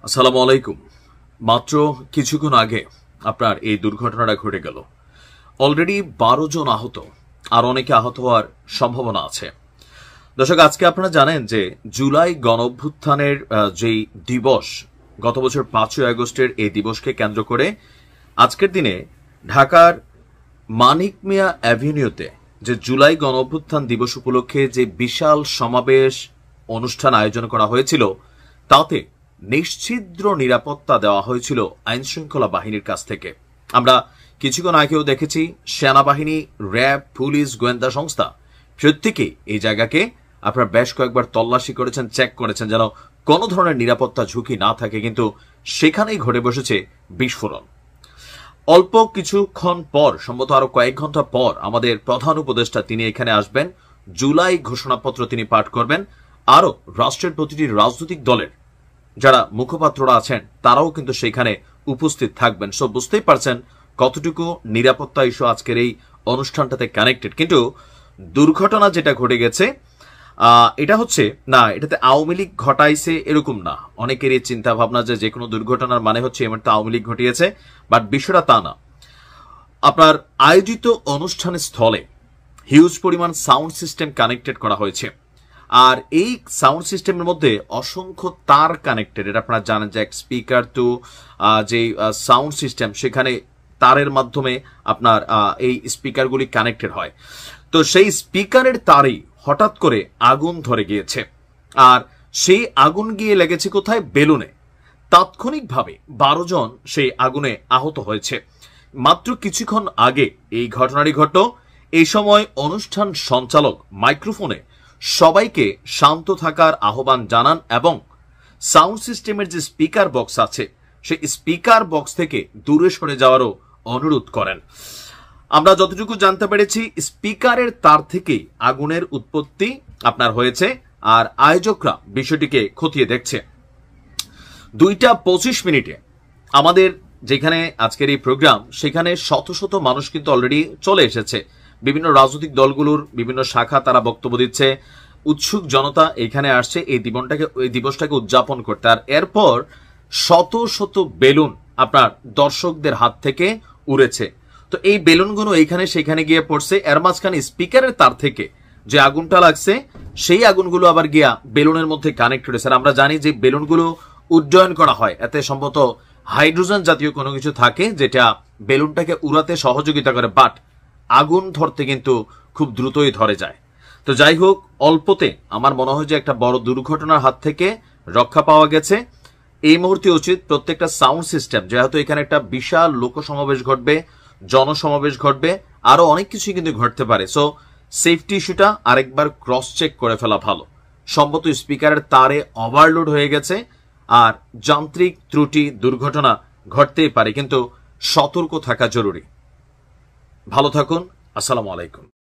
আসসালামু আলাইকুম। মাত্র কিছুক্ষণ আগে আপনার এই দুর্ঘটনাটা ঘটে গেল। অলরেডি 12 জন আহত, আর অনেকে আহত হওয়ার সম্ভাবনা আছে। দর্শক, আজকে আপনারা জানেন যে জুলাই গণঅভ্যুত্থানের যেই দিবস, গত বছর 5ই আগস্টের এই দিবসকে কেন্দ্র করে আজকের দিনে ঢাকার মানিক মিয়া অ্যাভিনিউতে যে জুলাই গণঅভ্যুত্থান দিবস উপলক্ষে যে বিশাল সমাবেশ অনুষ্ঠান আয়োজন করা হয়েছিল, তাতে নিশ্ছিদ্র নিরাপত্তা দেওয়া হয়েছিল আইন শৃঙ্খলা বাহিনীর কাছ থেকে। আমরা কিছুক্ষণ আগেও দেখেছি সেনাবাহিনী, র্যাব, পুলিশ, গোয়েন্দা সংস্থা প্রত্যেকেই এই জায়গাকে আপনার বেশ কয়েকবার তল্লাশি করেছেন, চেক করেছেন যেন কোনো ধরনের নিরাপত্তা ঝুঁকি না থাকে, কিন্তু সেখানেই ঘটে বসেছে বিস্ফোরণ। অল্প কিছুক্ষণ পর, সম্ভবত আরো কয়েক ঘন্টা পর, আমাদের প্রধান উপদেষ্টা তিনি এখানে আসবেন, জুলাই ঘোষণাপত্র তিনি পাঠ করবেন। আরো রাষ্ট্রের প্রতিটি রাজনৈতিক দলের যারা মুখপাত্ররা আছেন তারাও কিন্তু সেখানে উপস্থিত থাকবেন। সো বুঝতেই পারছেন কতটুকু নিরাপত্তা ইস্যু আজকের এই অনুষ্ঠানটাতে কানেক্টেড। কিন্তু দুর্ঘটনা যেটা ঘটে গেছে, এটা হচ্ছে না এটাতে আওয়ামী লীগ ঘটাইছে এরকম না। অনেকেরই চিন্তা ভাবনা যে কোনো দুর্ঘটনার মানে হচ্ছে এমন আওয়ামী লীগ ঘটিয়েছে, বাট বিষয়টা তা না। আপনার আয়োজিত অনুষ্ঠানের স্থলে হিউজ পরিমাণ সাউন্ড সিস্টেম কানেক্টেড করা হয়েছে, আর এই সাউন্ড সিস্টেমের মধ্যে অসংখ্য তার কানেক্টেড। এটা আপনারা জানেন যে এক স্পিকার টু যে সাউন্ড সিস্টেম, সেখানে তারের মাধ্যমে আপনার এই স্পিকারগুলি কানেক্টেড হয়। তো সেই স্পিকারের তারেই হঠাৎ করে আগুন ধরে গিয়েছে, আর সেই আগুন গিয়ে লেগেছে কোথায়? বেলুনে। তাৎক্ষণিকভাবে 12 জন সেই আগুনে আহত হয়েছে। মাত্র কিছুক্ষণ আগে এই ঘটনাটি ঘটল। এই সময় অনুষ্ঠান সঞ্চালক মাইক্রোফোনে সবাইকে শান্ত থাকার আহ্বান জানান এবং সাউন্ড সিস্টেমের যে স্পিকার বক্স আছে সেই স্পিকার বক্স থেকে দূরে সরে যাওয়ারও অনুরোধ করেন। আমরা যতটুকু জানতে পেরেছি, স্পিকারের তার থেকেই আগুনের উৎপত্তি আপনার হয়েছে, আর আয়োজকরা বিষয়টিকে খতিয়ে দেখছে। 2:25 আমাদের যেখানে আজকের এই প্রোগ্রাম, সেখানে শত শত মানুষ কিন্তু অলরেডি চলে এসেছে। বিভিন্ন রাজনৈতিক দলগুলোর বিভিন্ন শাখা তারা বক্তব্য দিচ্ছে, উৎসুক জনতা এখানে আসছে এই দিবসটাকে উদযাপন করতে। আর এরপর শত শত বেলুন আপনার দর্শকদের হাত থেকে উড়েছে। তো এই বেলুনগুলো এইখানে সেখানে গিয়ে পড়ছে। এর মাঝখানে স্পিকারের তার থেকে যে আগুনটা লাগছে, সেই আগুনগুলো আবার গিয়া বেলুনের মধ্যে কানেক্ট হয়েছে। আর আমরা জানি যে বেলুনগুলো উড্ডয়ন করা হয়, এতে সম্ভবত হাইড্রোজেন জাতীয় কোনো কিছু থাকে যেটা বেলুনটাকে উড়াতে সহযোগিতা করে, বাট আগুন ধরতে কিন্তু খুব দ্রুতই ধরে যায়। তো যাই হোক, অল্পতে আমার মনে হয় যে একটা বড় দুর্ঘটনার হাত থেকে রক্ষা পাওয়া গেছে। এই মুহূর্তে উচিত প্রত্যেকটা সাউন্ড সিস্টেম, যেহেতু এখানে একটা বিশাল লোক সমাবেশ ঘটবে, জনসমাবেশ ঘটবে, আরো অনেক কিছু কিন্তু ঘটতে পারে। সো সেফটি ইস্যুটা আরেকবার ক্রস চেক করে ফেলা ভালো। সম্ভবত স্পিকারের তারে ওভারলোড হয়ে গেছে, আর যান্ত্রিক ত্রুটি, দুর্ঘটনা ঘটতেই পারে, কিন্তু সতর্ক থাকা জরুরি। ভালো থাকুন। আসসালামু আলাইকুম।